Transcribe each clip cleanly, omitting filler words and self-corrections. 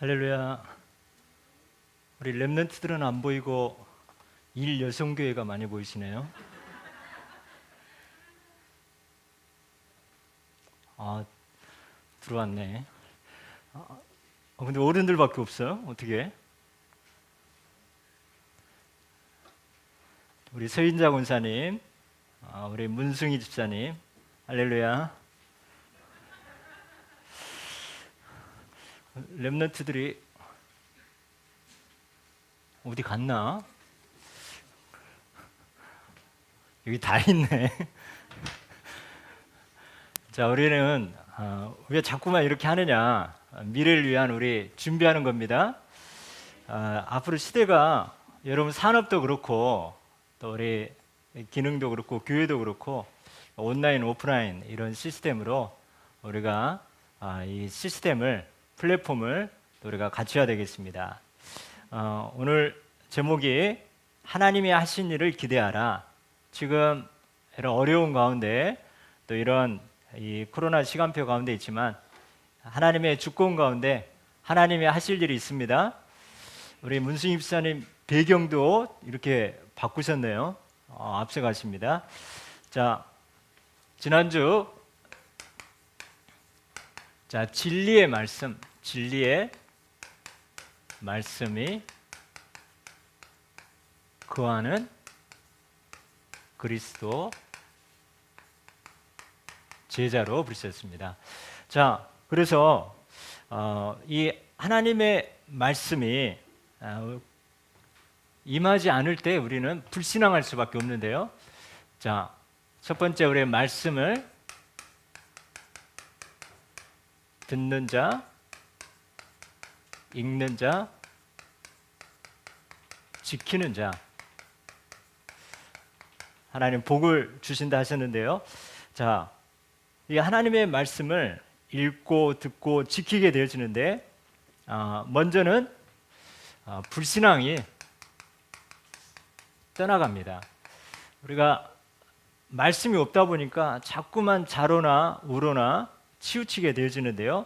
할렐루야. 우리 렘넌트들은 안 보이고 일 여성교회가 많이 보이시네요. 아, 들어왔네. 근데 어른들밖에 없어요. 어떻게? 우리 서인자 권사님, 우리 문승희 집사님, 할렐루야. 렘넌트들이 어디 갔나? 여기 다 있네. 자, 우리는 왜 자꾸만 이렇게 하느냐? 미래를 위한 우리 준비하는 겁니다. 앞으로 시대가 여러분 산업도 그렇고 또 우리 기능도 그렇고 교회도 그렇고 온라인, 오프라인 이런 시스템으로 우리가 이 시스템을 플랫폼을 우리가 갖춰야 되겠습니다. 오늘 제목이 하나님이 하신 일을 기대하라. 지금 이런 어려운 가운데 또 이런 이 코로나 시간표 가운데 있지만 하나님의 주권 가운데 하나님이 하실 일이 있습니다. 우리 문승희 집사님 배경도 이렇게 바꾸셨네요. 앞서가십니다. 자, 지난주 진리의 말씀이 거하는 그리스도 제자로 부르셨습니다. 자, 그래서 이 하나님의 말씀이 임하지 않을 때 우리는 불신앙할 수밖에 없는데요. 자, 첫 번째 우리의 말씀을 듣는 자, 읽는 자, 지키는 자. 하나님 복을 주신다 하셨는데요. 자, 이 하나님의 말씀을 읽고 듣고 지키게 되어지는데 먼저는 불신앙이 떠나갑니다. 우리가 말씀이 없다 보니까 자꾸만 좌로나 우로나 치우치게 되어지는데요.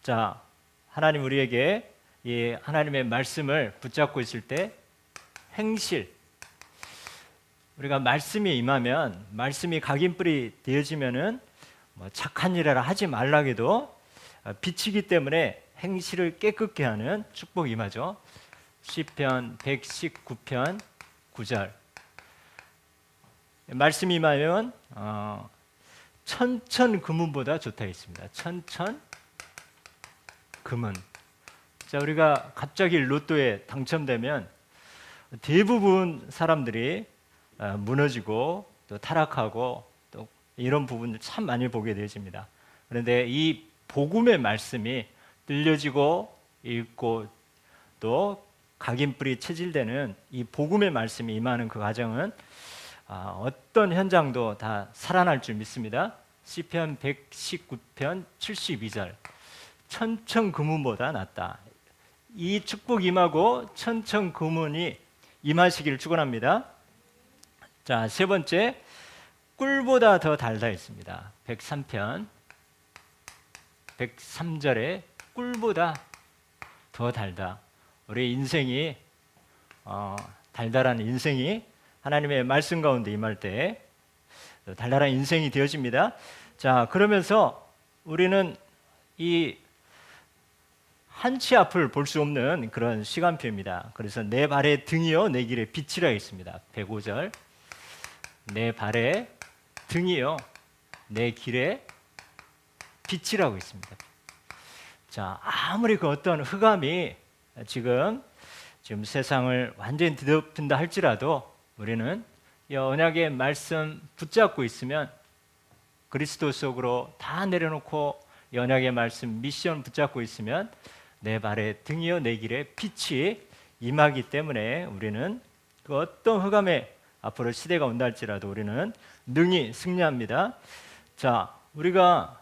자, 하나님 우리에게 이 하나님의 말씀을 붙잡고 있을 때 행실, 우리가 말씀이 임하면 말씀이 각인뿔이 되어지면은 착한 일이라 하지 말라기도 비치기 때문에 행실을 깨끗게 하는 축복이 임하죠. 시편 119편 9절 말씀이 임하면 천천 금은보다 좋다 했습니다. 천천 금은. 자, 우리가 갑자기 로또에 당첨되면 대부분 사람들이 무너지고 또 타락하고 또 이런 부분을 참 많이 보게 되어집니다. 그런데 이 복음의 말씀이 들려지고 읽고 또 각인뿔이 체질되는 이 복음의 말씀이 임하는 그 과정은 어떤 현장도 다 살아날 줄 믿습니다. 시편 119편 72절 천천금은보다 낫다. 이 축복 임하고 천천금은이 임하시기를 축원합니다. 자, 세 번째 꿀보다 더 달다 했습니다. 103편 103절에 꿀보다 더 달다. 우리 인생이 달달한 인생이 하나님의 말씀 가운데 임할 때 달달한 인생이 되어집니다. 자, 그러면서 우리는 이 한치 앞을 볼 수 없는 그런 시간표입니다. 그래서 내 발의 등이요 내 길의 빛이라 했습니다. 105절 내 발의 등이요 내 길의 빛이라고 있습니다. 자, 아무리 그 어떤 흑암이 지금 세상을 완전히 뒤덮인다 할지라도 우리는 이 언약의 말씀 붙잡고 있으면 그리스도 속으로 다 내려놓고 이 언약의 말씀 미션 붙잡고 있으면 내 발의 등이요 내 길의 빛이 임하기 때문에 우리는 그 어떤 흑암에 앞으로 시대가 온다 할지라도 우리는 능히 승리합니다. 자, 우리가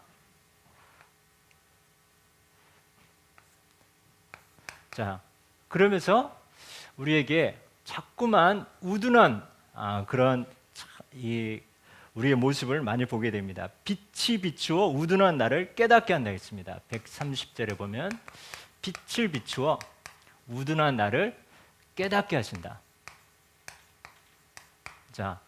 그러면서 우리에게 자꾸만 우둔한 그런 우리의 모습을 많이 보게 됩니다. 빛이 비추어 우둔한 나를 깨닫게 한다 했습니다. 130절에 보면 빛을 비추어 우둔한 나를 깨닫게 하신다. 자,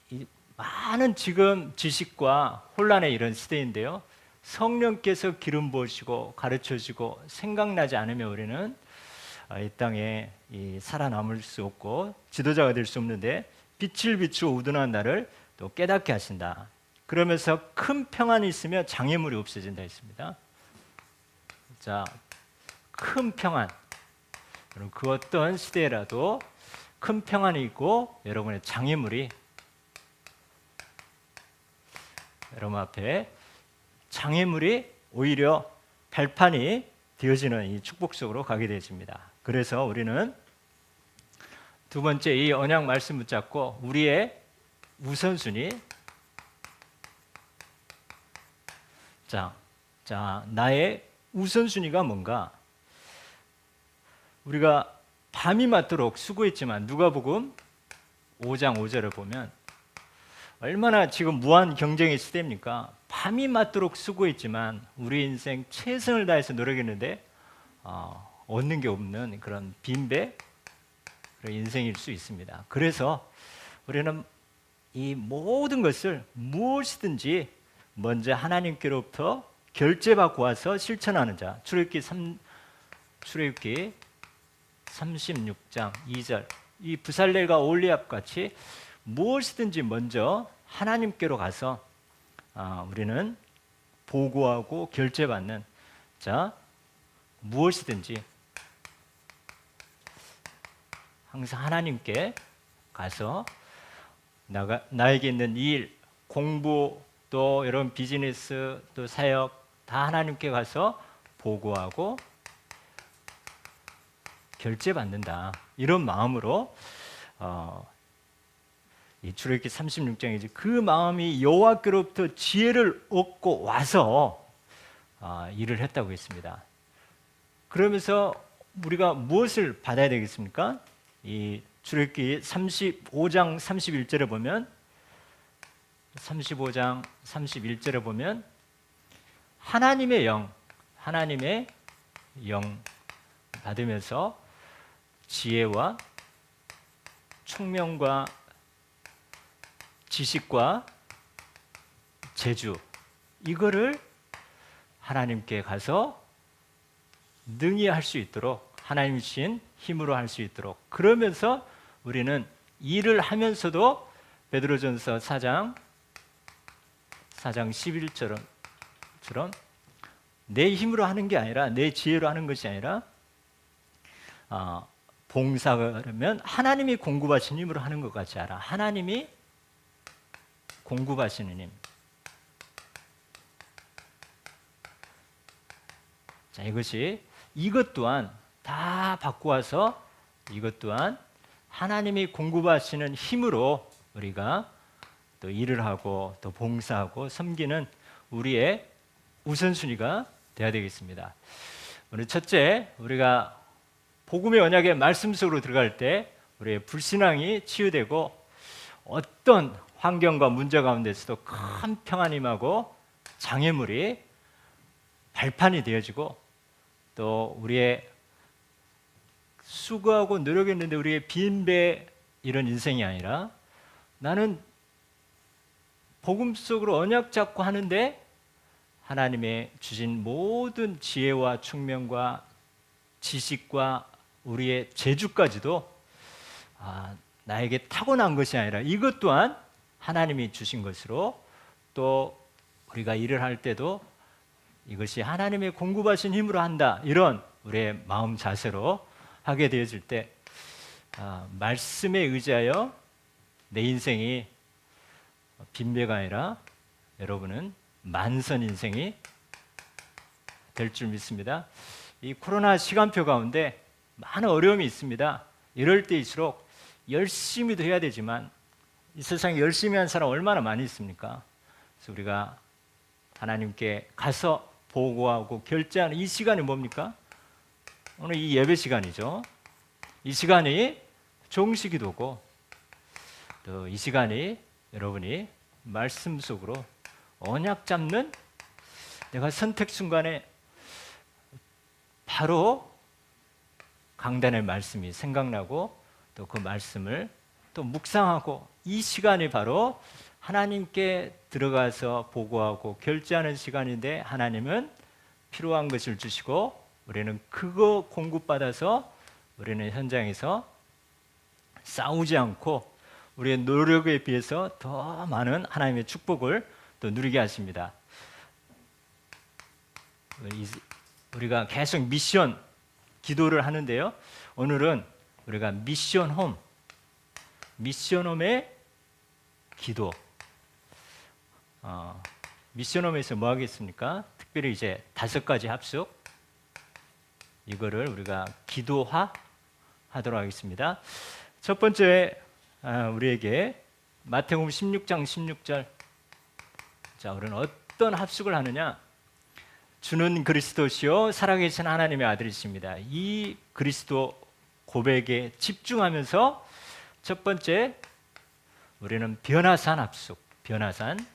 이 많은 지금 지식과 혼란의 이런 시대인데요. 성령께서 기름 부으시고 가르쳐 주고 생각나지 않으면 우리는 이 땅에 살아남을 수 없고 지도자가 될 수 없는데, 빛을 비추어 우둔한 나를 또 깨닫게 하신다. 그러면서 큰 평안이 있으며 장애물이 없어진다 했습니다. 자, 큰 평안. 여러분, 그 어떤 시대라도 큰 평안이 있고 여러분의 장애물이, 여러분 앞에 장애물이 오히려 발판이 되어지는 이 축복 속으로 가게 되어집니다. 그래서 우리는 두 번째 이 언약 말씀 붙잡고 우리의 우선순위, 자, 나의 우선순위가 뭔가? 우리가 밤이 맞도록 수고했지만 누가복음 5장 5절을 보면 얼마나 지금 무한 경쟁의 시대입니까? 밤이 맞도록 수고했지만 우리 인생 최선을 다해서 노력했는데 얻는 게 없는 그런 빈배, 그런 인생일 수 있습니다. 그래서 우리는 이 모든 것을 무엇이든지 먼저 하나님께로부터 결제받고 와서 실천하는 자. 출애굽기 36장 2절, 이 부살렐과 올리압 같이 무엇이든지 먼저 하나님께로 가서 우리는 보고하고 결제받는 자. 무엇이든지 항상 하나님께 가서 나에게 있는 일, 공부, 또 여러분 비즈니스, 또 사역 다 하나님께 가서 보고하고 결제받는다. 이런 마음으로 이 출애굽기 36장이지, 그 마음이 여호와께로부터 지혜를 얻고 와서 일을 했다고 했습니다. 그러면서 우리가 무엇을 받아야 되겠습니까? 이 출애굽기 35장 31절에 보면, 35장 31절에 보면 하나님의 영 받으면서 지혜와 총명과 지식과 재주, 이거를 하나님께 가서 능히 할 수 있도록, 하나님 주신 힘으로 할 수 있도록, 그러면서 우리는 일을 하면서도 베드로전서 4장 11절처럼 내 힘으로 하는 게 아니라, 내 지혜로 하는 것이 아니라, 봉사가 그러면 하나님이 공급하신 힘으로 하는 것 같이 알아. 하나님이 공급하시는 힘. 자, 이것 또한 다 받고 와서 이것 또한 하나님이 공급하시는 힘으로 우리가 또 일을 하고 또 봉사하고 섬기는 우리의 우선순위가 되어야 되겠습니다. 오늘 첫째, 우리가 복음의 언약의 말씀 속으로 들어갈 때 우리의 불신앙이 치유되고 어떤 환경과 문제 가운데서도 큰 평안이 임하고 장애물이 발판이 되어지고, 또 우리의 수고하고 노력했는데 우리의 빈배 이런 인생이 아니라, 나는 복음 속으로 언약 잡고 하는데 하나님의 주신 모든 지혜와 총명과 지식과 우리의 재주까지도 나에게 타고난 것이 아니라 이것 또한 하나님이 주신 것으로, 또 우리가 일을 할 때도 이것이 하나님의 공급하신 힘으로 한다, 이런 우리의 마음 자세로 하게 되어질 때 말씀에 의지하여 내 인생이 빈배가 아니라 여러분은 만선 인생이 될 줄 믿습니다. 이 코로나 시간표 가운데 많은 어려움이 있습니다. 이럴 때일수록 열심히도 해야 되지만 이 세상에 열심히 한 사람 얼마나 많이 있습니까? 그래서 우리가 하나님께 가서 보고하고 결제하는 이 시간이 뭡니까? 오늘 이 예배 시간이죠. 이 시간이 종시기도고, 또 이 시간이 여러분이 말씀 속으로 언약 잡는, 내가 선택 순간에 바로 강단의 말씀이 생각나고 또 그 말씀을 또 묵상하고 이 시간이 바로 하나님께 들어가서 보고하고 결제하는 시간인데 하나님은 필요한 것을 주시고 우리는 그거 공급받아서 우리는 현장에서 싸우지 않고 우리의 노력에 비해서 더 많은 하나님의 축복을 또 누리게 하십니다. 우리가 계속 미션 기도를 하는데요. 오늘은 우리가 미션홈의 기도. 미션홈에서 뭐 하겠습니까? 특별히 이제 5가지 합숙 이거를 우리가 기도화 하도록 하겠습니다. 첫 번째 우리에게 마태복음 16장 16절. 자, 우리는 어떤 합숙을 하느냐? 주는 그리스도시요 살아계신 하나님의 아들이십니다. 이 그리스도 고백에 집중하면서 첫 번째 우리는 변화산 합숙. 변화산.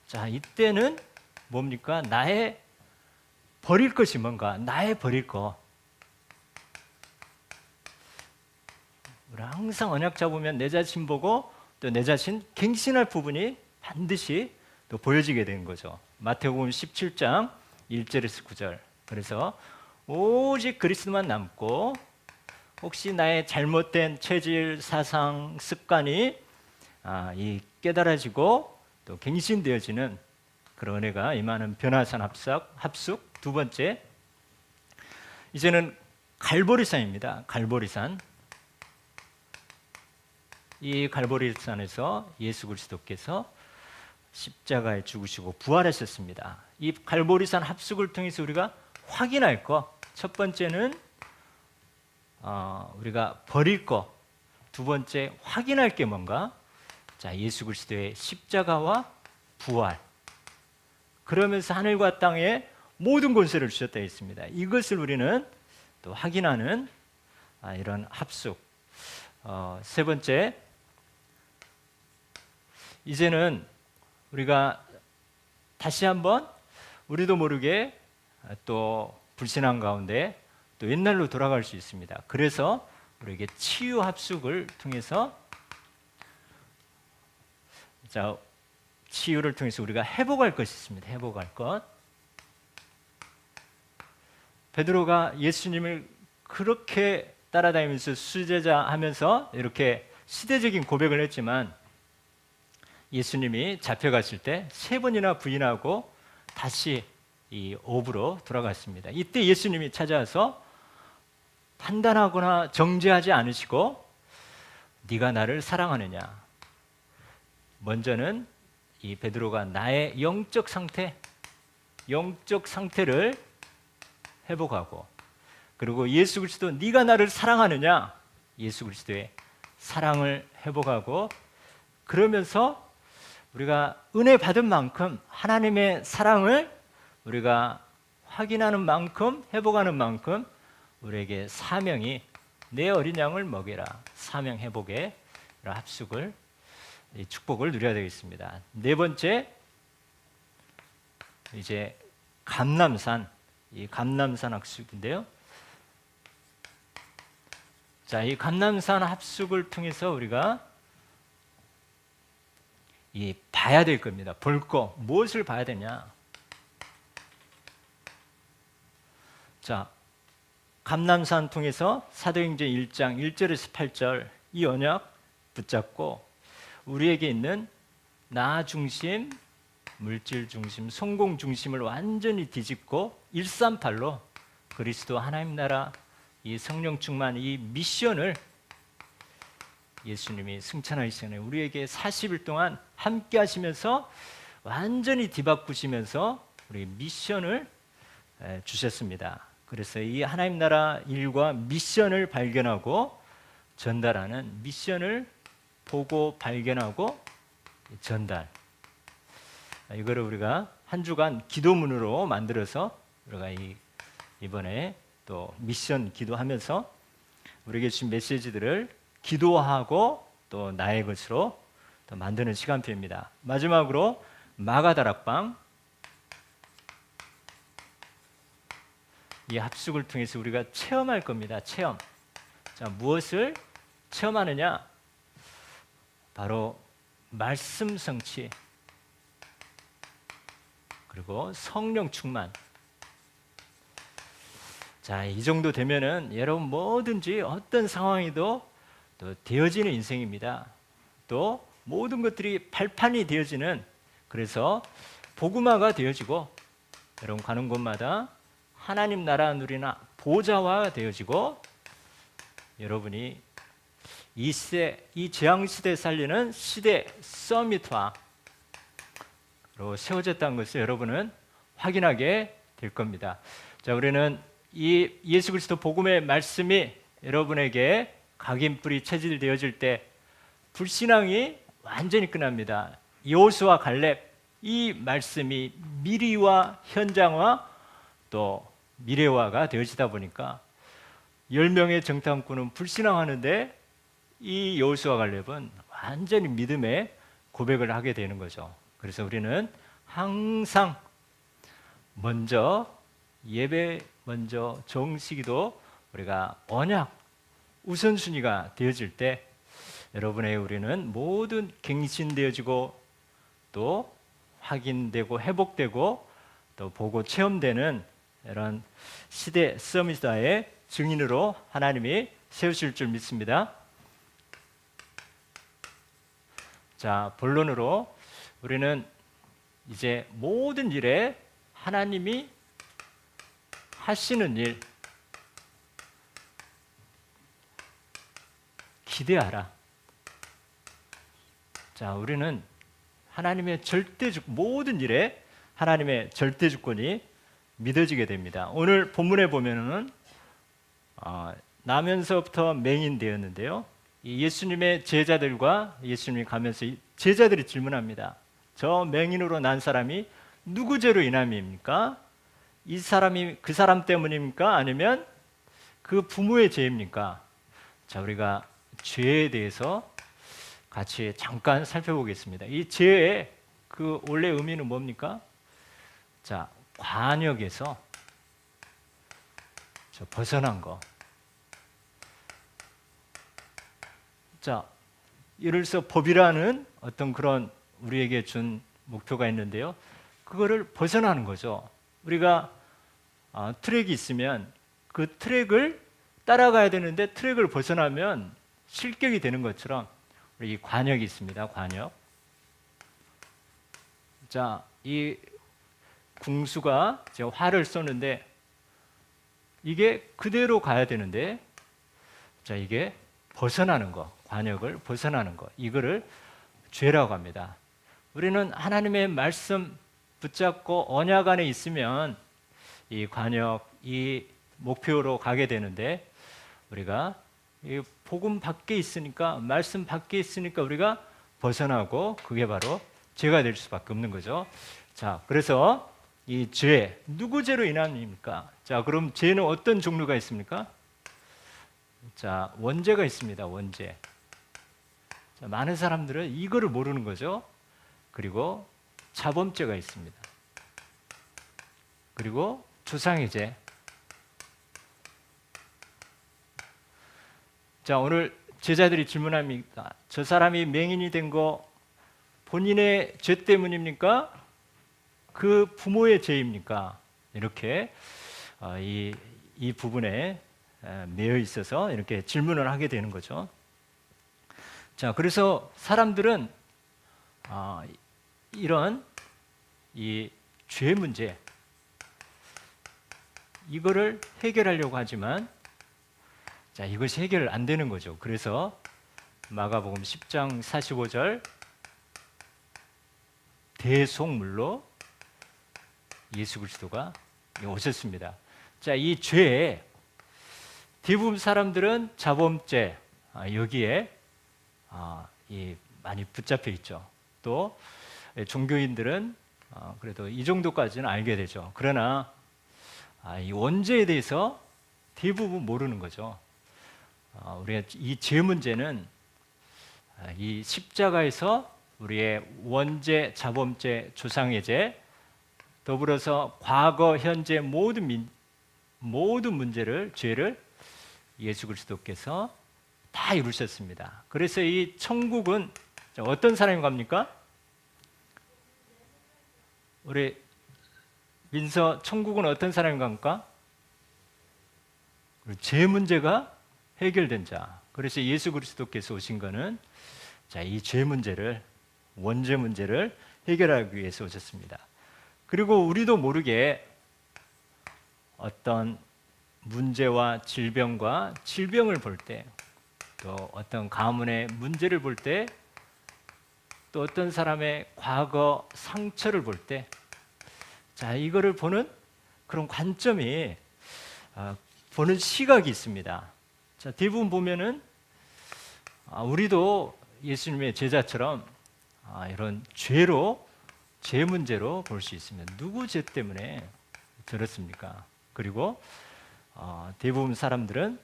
자, 이때는 뭡니까? 나의 버릴 것이 뭔가? 나의 버릴 거. 우리 항상 언약 잡으면 내 자신 보고 또 내 자신 갱신할 부분이 반드시 또 보여지게 되는 거죠. 마태복음 17장 1절에서 9절. 그래서 오직 그리스도만 남고 혹시 나의 잘못된 체질, 사상, 습관이 깨달아지고 또 갱신되어지는 그런 은혜가 임하는 변화산 합숙. 두 번째, 이제는 갈보리산입니다. 갈보리산. 이 갈보리산에서 예수 그리스도께서 십자가에 죽으시고 부활하셨습니다. 이 갈보리산 합숙을 통해서 우리가 확인할 것. 첫 번째는 우리가 버릴 것. 두 번째 확인할 게 뭔가? 자, 예수 그리스도의 십자가와 부활. 그러면서 하늘과 땅에 모든 권세를 주셨다 했습니다. 이것을 우리는 또 확인하는 이런 합숙. 세 번째, 이제는 우리가 다시 한번 우리도 모르게 또 불신앙 가운데 또 옛날로 돌아갈 수 있습니다. 그래서 우리에게 치유 합숙을 통해서 자, 치유를 통해서 우리가 회복할 것이 있습니다. 회복할 것. 베드로가 예수님을 그렇게 따라다니면서 수제자 하면서 이렇게 시대적인 고백을 했지만 예수님이 잡혀갔을 때 3번이나 부인하고 다시 이 옵으로 돌아갔습니다. 이때 예수님이 찾아와서 판단하거나 정죄하지 않으시고 네가 나를 사랑하느냐. 먼저는 이 베드로가 나의 영적 상태를 회복하고 그리고 예수 그리스도 네가 나를 사랑하느냐. 예수 그리스도의 사랑을 회복하고 그러면서 우리가 은혜 받은 만큼 하나님의 사랑을 우리가 확인하는 만큼 회복하는 만큼 우리에게 사명이 내 어린 양을 먹여라. 사명 회복의 합숙을 이 축복을 누려야 되겠습니다. 네 번째 이제 감람산 이 감람산 합숙인데요. 자, 이 감람산 합숙을 통해서 우리가 이 봐야 될 겁니다. 볼 거 무엇을 봐야 되냐? 자, 감람산 통해서 사도행전 1장 1절에서 8절 이 언약 붙잡고 우리에게 있는 나 중심, 물질 중심, 성공 중심을 완전히 뒤집고 138로 그리스도 하나님 나라 이 성령 충만 이 미션을 예수님이 승천하시기 우리에게 40일 동안 함께 하시면서 완전히 뒤바꾸시면서 우리 미션을 주셨습니다. 그래서 이 하나님 나라 일과 미션을 발견하고 전달하는 미션을 보고 발견하고 전달. 이거를 우리가 한 주간 기도문으로 만들어서 우리가 이번에 또 미션 기도하면서 우리에게 주신 메시지들을 기도하고 또 나의 것으로 또 만드는 시간표입니다. 마지막으로 마가다락방 이 합숙을 통해서 우리가 체험할 겁니다. 체험. 자, 무엇을 체험하느냐? 바로 말씀 성취, 그리고 성령 충만. 자, 이 정도 되면은 여러분 뭐든지 어떤 상황이도 또 되어지는 인생입니다. 또 모든 것들이 발판이 되어지는, 그래서 복음화가 되어지고 여러분 가는 곳마다 하나님 나라 누리나 보좌화 되어지고 여러분이 이 시대, 이 재앙 시대 살리는 시대 서밋화로 세워졌다는 것을 여러분은 확인하게 될 겁니다. 자, 우리는 이 예수 그리스도 복음의 말씀이 여러분에게 각인뿌리 체질되어질 때 불신앙이 완전히 끝납니다. 여호수아 갈렙, 이 말씀이 미리와 현장화 또 미래화가 되어지다 보니까 10명의 정탐꾼은 불신앙하는데 이 여호수아 갈렙은 완전히 믿음의 고백을 하게 되는 거죠. 그래서 우리는 항상 먼저 예배, 먼저 정식기도 우리가 언약 우선순위가 되어질 때 여러분의 우리는 모든 갱신되어지고 또 확인되고 회복되고 또 보고 체험되는 이런 시대 서밋화의 증인으로 하나님이 세우실 줄 믿습니다. 자, 본론으로 우리는 이제 모든 일에 하나님이 하시는 일 기대하라. 자, 우리는 하나님의 모든 일에 하나님의 절대 주권이 믿어지게 됩니다. 오늘 본문에 보면은 나면서부터 맹인되었는데요. 이 예수님의 제자들과 예수님이 가면서 제자들이 질문합니다. 저 맹인으로 난 사람이 누구 죄로 인함입니까? 이 사람이 그 사람 때문입니까? 아니면 그 부모의 죄입니까? 자, 우리가 죄에 대해서 같이 잠깐 살펴보겠습니다. 이 죄의 그 원래 의미는 뭡니까? 자, 관역에서 벗어난 거. 자, 예를 들어서 법이라는 어떤 그런 우리에게 준 목표가 있는데요. 그거를 벗어나는 거죠. 우리가 트랙이 있으면 그 트랙을 따라가야 되는데 트랙을 벗어나면 실격이 되는 것처럼 우리 이 관역이 있습니다. 관역. 자, 이 궁수가 제가 활을 쏘는데 이게 그대로 가야 되는데 자, 이게 벗어나는 거, 관역을 벗어나는 거, 이거를 죄라고 합니다. 우리는 하나님의 말씀 붙잡고 언약 안에 있으면 이 관역, 이 목표로 가게 되는데 우리가 이 복음 밖에 있으니까, 말씀 밖에 있으니까 우리가 벗어나고 그게 바로 죄가 될 수밖에 없는 거죠. 자, 그래서 이 죄, 누구 죄로 인함입니까? 자, 그럼 죄는 어떤 종류가 있습니까? 자, 원죄가 있습니다. 원죄. 자, 많은 사람들은 이거를 모르는 거죠. 그리고 자범죄가 있습니다. 그리고 조상의 죄. 자, 오늘 제자들이 질문합니다. 저 사람이 맹인이 된 거 본인의 죄 때문입니까? 그 부모의 죄입니까? 이렇게 이 부분에 매여 있어서 이렇게 질문을 하게 되는 거죠. 자, 그래서 사람들은 이런 이 죄 문제 이거를 해결하려고 하지만 자, 이것이 해결 안 되는 거죠. 그래서 마가복음 10장 45절 대속물로 예수 그리스도가 오셨습니다. 자, 이 죄에 대부분 사람들은 자범죄 여기에 많이 붙잡혀 있죠. 또 종교인들은 그래도 이 정도까지는 알게 되죠. 그러나 이 원죄에 대해서 대부분 모르는 거죠. 우리가 이 죄 문제는 이 십자가에서 우리의 원죄, 자범죄, 조상의 죄, 더불어서 과거, 현재 모든 모든 문제를, 죄를 예수 그리스도께서 다 이루셨습니다. 그래서 이 천국은 어떤 사람이 갑니까? 우리 민서, 천국은 어떤 사람이 갑니까? 죄 문제가 해결된 자. 그래서 예수 그리스도께서 오신 거는 자, 이 죄 문제를, 원죄 문제를 해결하기 위해서 오셨습니다. 그리고 우리도 모르게 어떤 문제와 질병과 질병을 볼 때, 또 어떤 가문의 문제를 볼 때, 또 어떤 사람의 과거 상처를 볼 때, 자, 이거를 보는 그런 관점이, 보는 시각이 있습니다. 자, 대부분 보면은 우리도 예수님의 제자처럼 이런 죄로, 죄 문제로 볼 수 있습니다. 누구 죄 때문에 들었습니까? 그리고 대부분 사람들은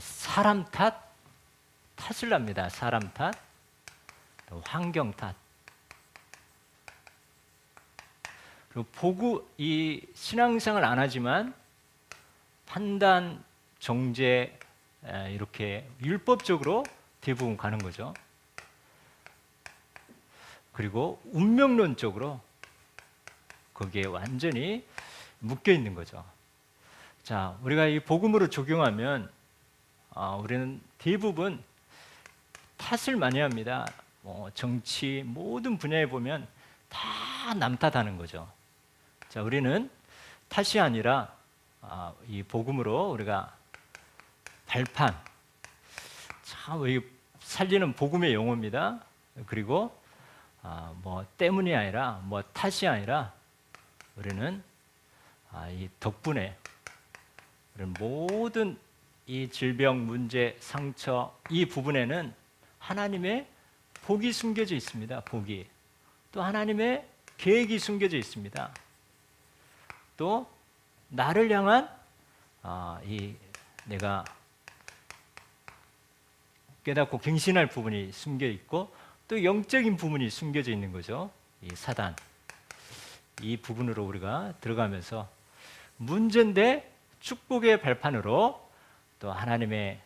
사람 탓을 합니다. 사람 탓, 또 환경 탓. 그리고 이 신앙생활 안 하지만 판단, 정죄, 이렇게 율법적으로 대부분 가는 거죠. 그리고 운명론적으로 거기에 완전히 묶여 있는 거죠. 자, 우리가 이 복음으로 적용하면 우리는 대부분 탓을 많이 합니다. 정치 모든 분야에 보면 다 남 탓하는 거죠. 자, 우리는 탓이 아니라 이 복음으로 우리가 발판, 참 이 살리는 복음의 용어입니다. 그리고 뭐 때문이 아니라, 뭐 탓이 아니라 우리는 이 덕분에 모든 이 질병, 문제, 상처 이 부분에는 하나님의 복이 숨겨져 있습니다. 복이. 또 하나님의 계획이 숨겨져 있습니다. 또 나를 향한 이 내가 깨닫고 갱신할 부분이 숨겨 있고, 또 영적인 부분이 숨겨져 있는 거죠. 이 사단. 이 부분으로 우리가 들어가면서 문제인데 축복의 발판으로 또 하나님의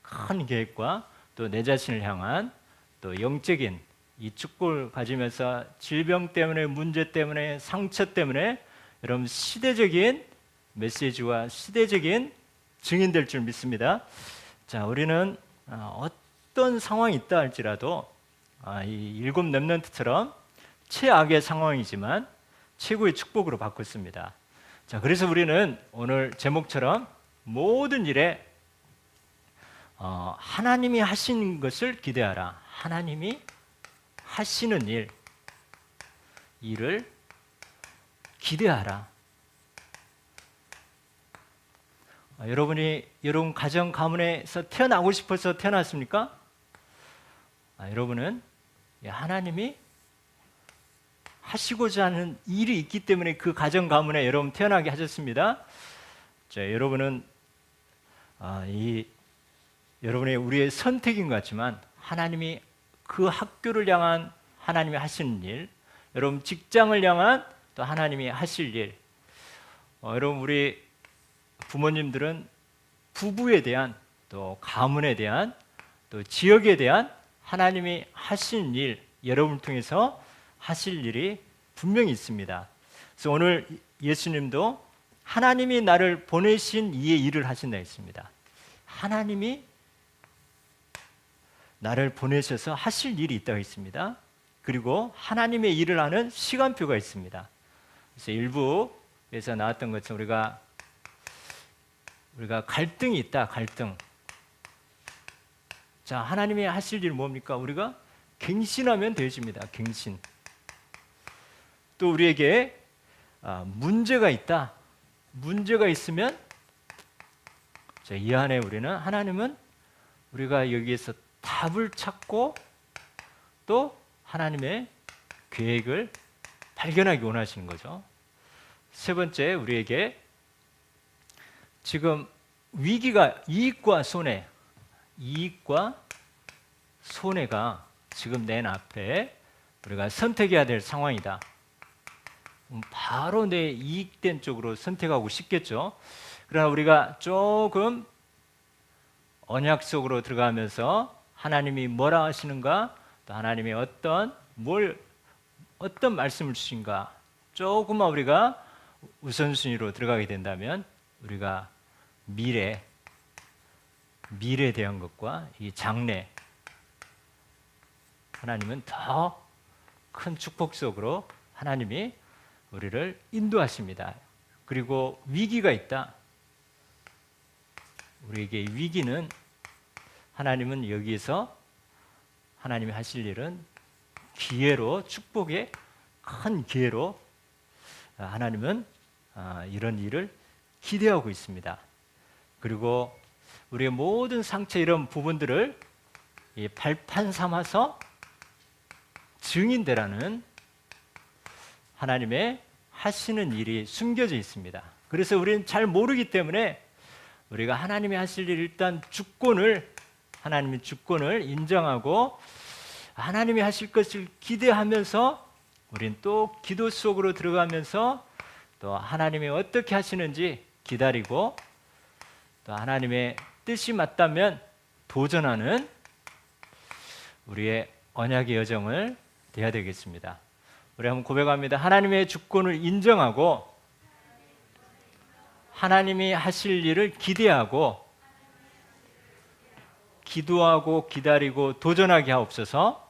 큰 계획과 또 내 자신을 향한 또 영적인 이 축복을 가지면서 질병 때문에, 문제 때문에, 상처 때문에 여러분 시대적인 메시지와 시대적인 증인될 줄 믿습니다. 자, 우리는 어떤 상황이 있다 할지라도 이 일곱 렘넌트처럼 최악의 상황이지만 최고의 축복으로 받고 있습니다. 자, 그래서 우리는 오늘 제목처럼 모든 일에 하나님이 하신 것을 기대하라. 하나님이 하시는 일을 기대하라. 여러분 가정 가문에서 태어나고 싶어서 태어났습니까? 여러분은 하나님이 하시고자 하는 일이 있기 때문에 그 가정 가문에 여러분 태어나게 하셨습니다. 자, 여러분은 여러분의 우리의 선택인 것 같지만 하나님이 그 학교를 향한 하나님이 하시는 일, 여러분 직장을 향한 또 하나님이 하실 일, 여러분 우리 부모님들은 부부에 대한 또 가문에 대한 또 지역에 대한 하나님이 하신 일, 여러분을 통해서 하실 일이 분명히 있습니다. 그래서 오늘 예수님도 하나님이 나를 보내신 이의 일을 하신다 했습니다. 하나님이 나를 보내셔서 하실 일이 있다고 했습니다. 그리고 하나님의 일을 하는 시간표가 있습니다. 그래서 일부에서 나왔던 것처럼 우리가 갈등이 있다. 갈등. 자, 하나님이 하실 일 뭡니까? 우리가 갱신하면 되어집니다. 갱신. 또 우리에게 문제가 있다. 문제가 있으면 자, 이 안에 하나님은 우리가 여기에서 답을 찾고 또 하나님의 계획을 발견하기 원하시는 거죠. 세 번째, 우리에게 지금 위기가 이익과 손해가 지금 내 앞에 우리가 선택해야 될 상황이다. 바로 내 이익된 쪽으로 선택하고 싶겠죠. 그러나 우리가 조금 언약 속으로 들어가면서 하나님이 뭐라 하시는가, 또 하나님이 어떤 말씀을 주신가, 조금만 우리가 우선순위로 들어가게 된다면 우리가 미래에 대한 것과 이 장래, 하나님은 더 큰 축복 속으로 하나님이 우리를 인도하십니다. 그리고 위기가 있다. 우리에게 위기는 하나님은 여기에서 하나님이 하실 일은 기회로, 축복의 큰 기회로 하나님은 이런 일을 기대하고 있습니다. 그리고 우리의 모든 상처 이런 부분들을 발판 삼아서 증인되라는 하나님의 하시는 일이 숨겨져 있습니다. 그래서 우리는 잘 모르기 때문에 우리가 하나님이 하실 일, 일단 하나님의 주권을 인정하고 하나님이 하실 것을 기대하면서 우리는 또 기도 속으로 들어가면서 또 하나님이 어떻게 하시는지 기다리고 또 하나님의 뜻이 맞다면 도전하는 우리의 언약의 여정을 돼야 되겠습니다. 우리 한번 고백합니다. 하나님의 주권을 인정하고 하나님이 하실 일을 기대하고 기도하고 기다리고 도전하게 하옵소서.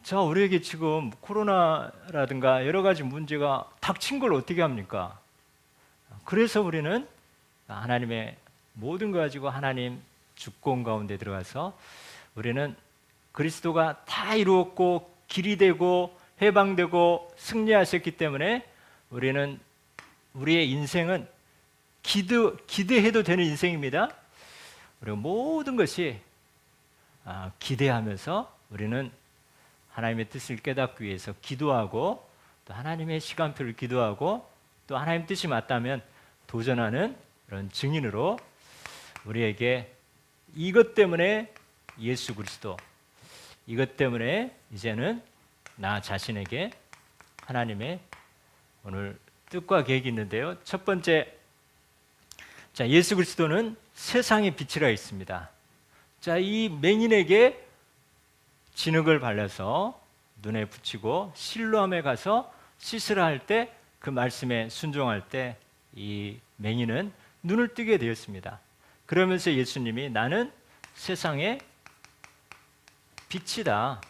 자, 우리에게 지금 코로나라든가 여러 가지 문제가 닥친 걸 어떻게 합니까? 그래서 우리는 하나님의 모든 거 가지고 하나님 주권 가운데 들어가서 우리는 그리스도가 다 이루었고 길이 되고 해방되고 승리하셨기 때문에 우리는 우리의 인생은 기대해도 되는 인생입니다. 그리고 모든 것이 기대하면서 우리는 하나님의 뜻을 깨닫기 위해서 기도하고 또 하나님의 시간표를 기도하고 또 하나님 뜻이 맞다면 도전하는 그런 증인으로 우리에게 이것 때문에 예수 그리스도, 이것 때문에 이제는 나 자신에게 하나님의 오늘 뜻과 계획이 있는데요. 첫 번째, 자, 예수 그리스도는 세상의 빛이라 있습니다. 자, 이 맹인에게 진흙을 발라서 눈에 붙이고 실로암에 가서 씻으라 할 때 그 말씀에 순종할 때 이 맹인은 눈을 뜨게 되었습니다. 그러면서 예수님이 나는 세상의 빛이다.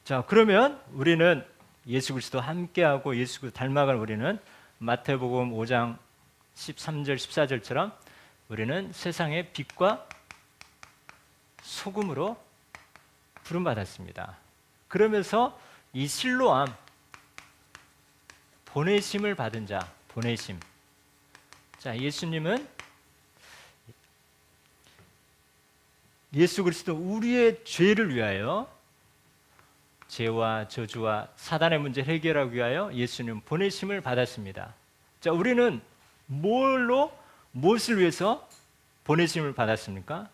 자, 그러면 우리는 예수 그리스도 함께하고 예수 그리스도 닮아갈 우리는 마태복음 5장 13절 14절처럼 우리는 세상의 빛과 소금으로 부름받았습니다. 그러면서 이 실로암, 보내심을 받은 자, 보내심. 자, 예수님은 예수 그리스도 우리의 죄를 위하여 죄와 저주와 사단의 문제를 해결하기 위하여 예수님 보내심을 받았습니다. 자, 우리는 무엇을 위해서 보내심을 받았습니까?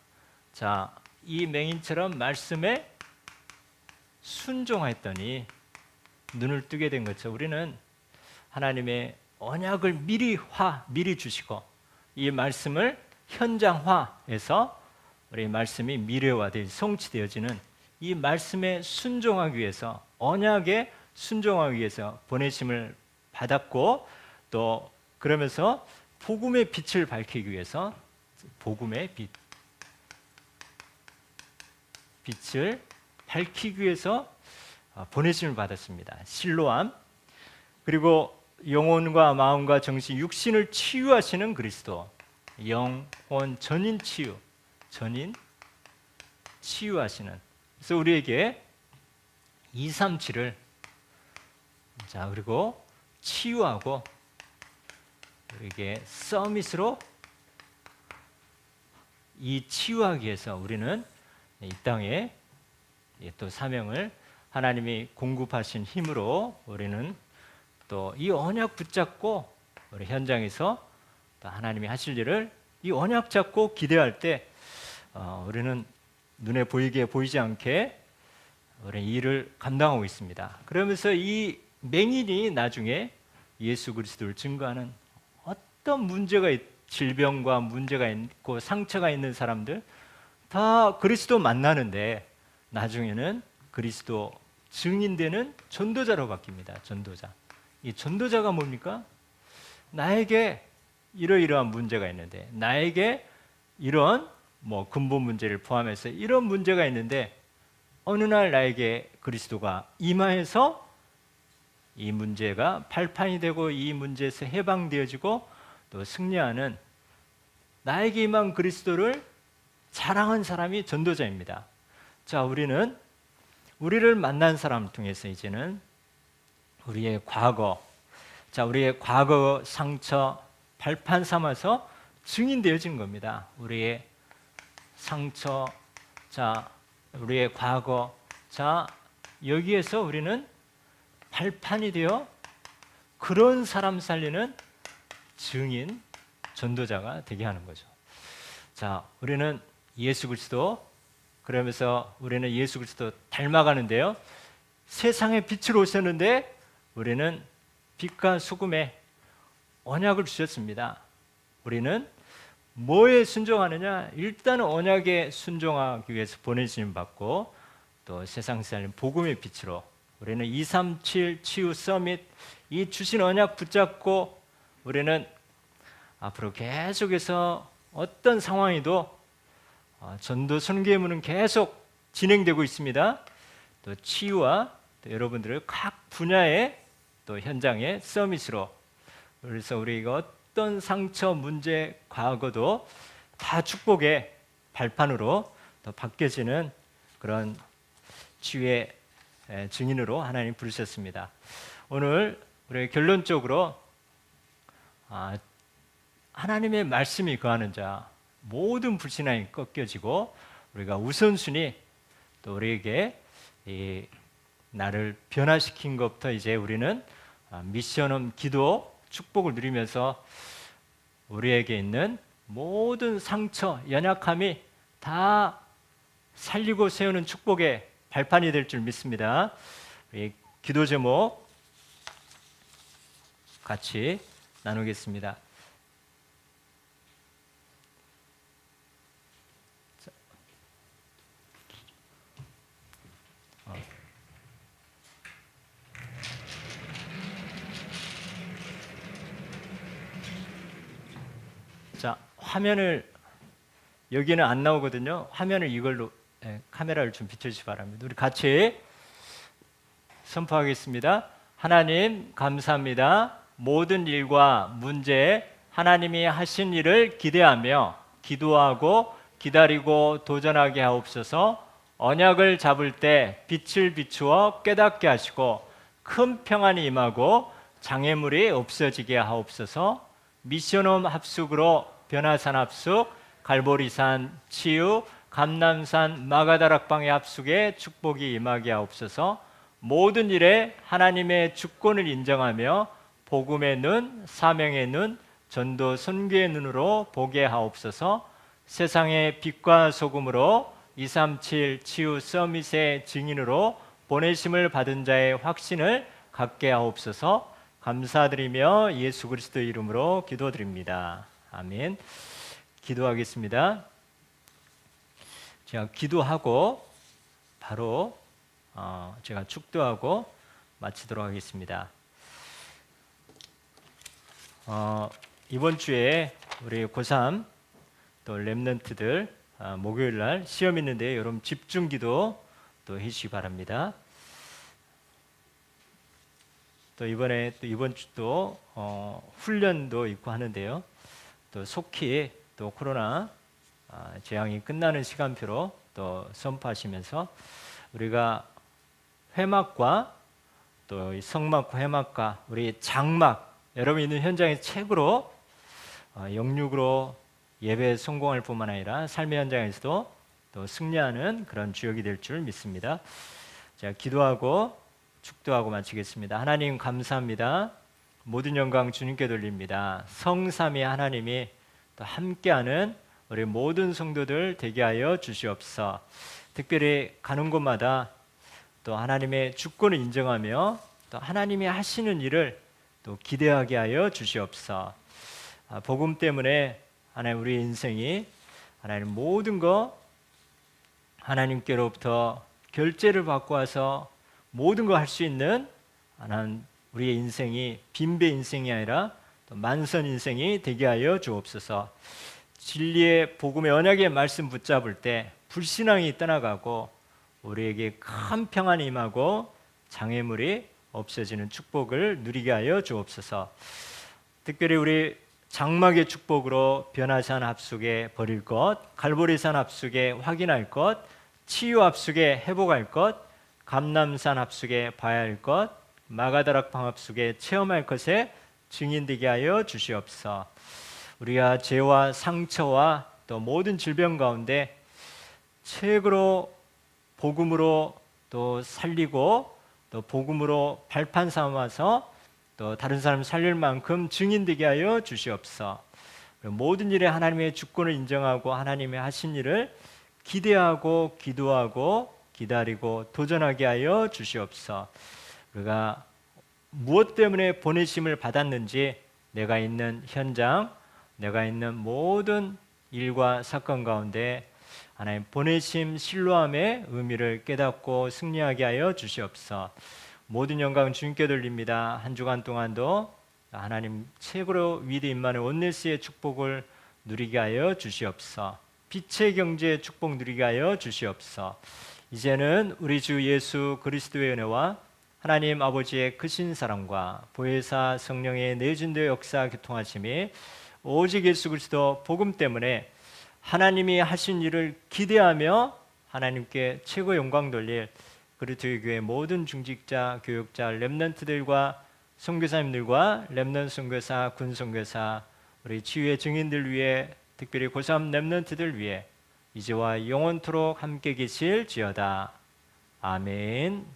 자, 이 맹인처럼 말씀에 순종했더니 눈을 뜨게 된 것처럼 우리는 하나님의 언약을 미리 주시고 이 말씀을 현장화해서 우리 말씀이 미래화되어 성취되어지는 이 말씀에 순종하기 위해서 언약에 순종하기 위해서 보내심을 받았고 또 그러면서 복음의 빛을 밝히기 위해서 복음의 빛을 밝히기 위해서 보내심을 받았습니다. 실로암. 그리고 영혼과 마음과 정신, 육신을 치유하시는 그리스도. 영혼 전인 치유하시는. 그래서 우리에게 237을 자, 그리고 치유하고 우리에게 서밋으로 이 치유하기 위해서 우리는 이 땅에 또 사명을 하나님이 공급하신 힘으로 우리는 또 이 언약 붙잡고 우리 현장에서 또 하나님이 하실 일을 이 언약 잡고 기대할 때 우리는 눈에 보이게 보이지 않게 우리 일을 감당하고 있습니다. 그러면서 이 맹인이 나중에 예수 그리스도를 증거하는 어떤 질병과 문제가 있고 상처가 있는 사람들 다 그리스도 만나는데 나중에는 그리스도 증인되는 전도자로 바뀝니다. 전도자. 이 전도자가 뭡니까? 나에게 이러이러한 문제가 있는데, 나에게 이런 근본 문제를 포함해서 이런 문제가 있는데 어느 날 나에게 그리스도가 임하여서 이 문제가 발판이 되고 이 문제에서 해방되어지고 또 승리하는 나에게 임한 그리스도를 자랑한 사람이 전도자입니다. 자, 우리를 만난 사람을 통해서 이제는 우리의 과거 상처 발판 삼아서 증인되어진 겁니다. 우리의 상처, 우리의 과거, 여기에서 우리는 발판이 되어 그런 사람 살리는 증인, 전도자가 되게 하는 거죠. 자, 우리는 예수 그리스도, 그러면서 우리는 예수 그리스도 닮아가는데요. 세상에 빛으로 오셨는데 우리는 빛과 소금의 언약을 주셨습니다. 우리는 뭐에 순종하느냐? 일단 언약에 순종하기 위해서 보내심 받고 또 세상 살림 복음의 빛으로 우리는 237 치유 서밋 이 주신 언약 붙잡고 우리는 앞으로 계속해서 어떤 상황이도 전도 선교의 문은 계속 진행되고 있습니다. 또 치유와 또 여러분들을 각 분야의 또 현장의 서밋으로, 그래서 우리가 어떤 상처, 문제, 과거도 다 축복의 발판으로 또 바뀌어지는 그런 치유의 증인으로 하나님 부르셨습니다. 오늘 우리 결론적으로 하나님의 말씀이 거하는 자, 모든 불신앙이 꺾여지고 우리가 우선순위, 또 우리에게 이 나를 변화시킨 것부터 이제 우리는 미션홈 기도 축복을 누리면서 우리에게 있는 모든 상처, 연약함이 다 살리고 세우는 축복의 발판이 될 줄 믿습니다. 우리 기도 제목 같이 나누겠습니다. 자, 화면을 여기는 안 나오거든요. 화면을 이걸로 카메라를 좀 비춰주시기 바랍니다. 우리 같이 선포하겠습니다. 하나님 감사합니다. 모든 일과 문제에 하나님이 하신 일을 기대하며 기도하고 기다리고 도전하게 하옵소서. 언약을 잡을 때 빛을 비추어 깨닫게 하시고 큰 평안이 임하고 장애물이 없어지게 하옵소서. 미션홈 합숙으로 변화산 합숙, 갈보리산 치유, 감남산 마가다락방의 합숙에 축복이 임하게 하옵소서. 모든 일에 하나님의 주권을 인정하며 복음의 눈, 사명의 눈, 전도 선교의 눈으로 보게 하옵소서. 세상의 빛과 소금으로 237 치유 서밋의 증인으로 보내심을 받은 자의 확신을 갖게 하옵소서. 감사드리며 예수 그리스도 이름으로 기도드립니다. 아멘. 기도하겠습니다. 제가 기도하고 바로 제가 축도하고 마치도록 하겠습니다. 이번 주에 우리 고3 또 랩런트들 목요일 날 시험 있는데 여러분 집중 기도 또 해주시기 바랍니다. 또 이번 주도 훈련도 있고 하는데요. 또 속히 또 코로나 재앙이 끝나는 시간표로 또 선포하시면서 우리가 회막과 또 성막과 회막과 우리 장막, 여러분 있는 현장에서 책으로 영육으로 예배에 성공할 뿐만 아니라 삶의 현장에서도 또 승리하는 그런 주역이 될 줄 믿습니다. 제가 기도하고 축도하고 마치겠습니다. 하나님 감사합니다. 모든 영광 주님께 돌립니다. 성삼위 하나님이 또 함께하는 우리 모든 성도들 되게 하여 주시옵소서. 특별히 가는 곳마다 또 하나님의 주권을 인정하며 또 하나님이 하시는 일을 또 기대하게 하여 주시옵소서. 복음 때문에 하나님 우리의 인생이 하나님 모든 거 하나님께로부터 결제를 받고 와서 모든 거 할 수 있는 하나님 우리의 인생이 빈배 인생이 아니라 또 만선 인생이 되게 하여 주옵소서. 진리의 복음의 언약의 말씀 붙잡을 때 불신앙이 떠나가고 우리에게 큰 평안이 임하고 장애물이 없어지는 축복을 누리게 하여 주옵소서. 특별히 우리 장막의 축복으로 변화산 합숙에 버릴 것, 갈보리산 합숙에 확인할 것, 치유 합숙에 회복할 것, 감남산 합숙에 봐야 할 것, 마가다락방 합숙에 체험할 것에 증인되게 하여 주시옵소서. 우리가 죄와 상처와 또 모든 질병 가운데 책으로 복음으로 또 살리고 또 복음으로 발판 삼아서 또 다른 사람 살릴 만큼 증인되게 하여 주시옵소서. 모든 일에 하나님의 주권을 인정하고 하나님의 하신 일을 기대하고 기도하고 기다리고 도전하게 하여 주시옵소서. 우리가 무엇 때문에 보내심을 받았는지 내가 있는 현장, 내가 있는 모든 일과 사건 가운데 하나님 보내심 신뢰함의 의미를 깨닫고 승리하게 하여 주시옵소서. 모든 영광은 주님께 돌립니다. 한 주간 동안도 하나님 최고로 위대 임만의 온네스의 축복을 누리게 하여 주시옵소서. 빛의 경제의 축복 누리게 하여 주시옵소서. 이제는 우리 주 예수 그리스도의 은혜와 하나님 아버지의 크신 사랑과 보혜사 성령의 내준도의 역사 교통하심이 오직 예수 그리스도 복음 때문에 하나님이 하신 일을 기대하며 하나님께 최고 영광 돌릴 그리스도의 교회 모든 중직자, 교육자, 렘넌트들과 선교사님들과 렘넌트 선교사, 군 선교사, 우리 치유의 증인들 위해 특별히 고3 렘넌트들 위해 이제와 영원토록 함께 계실지어다. 아멘.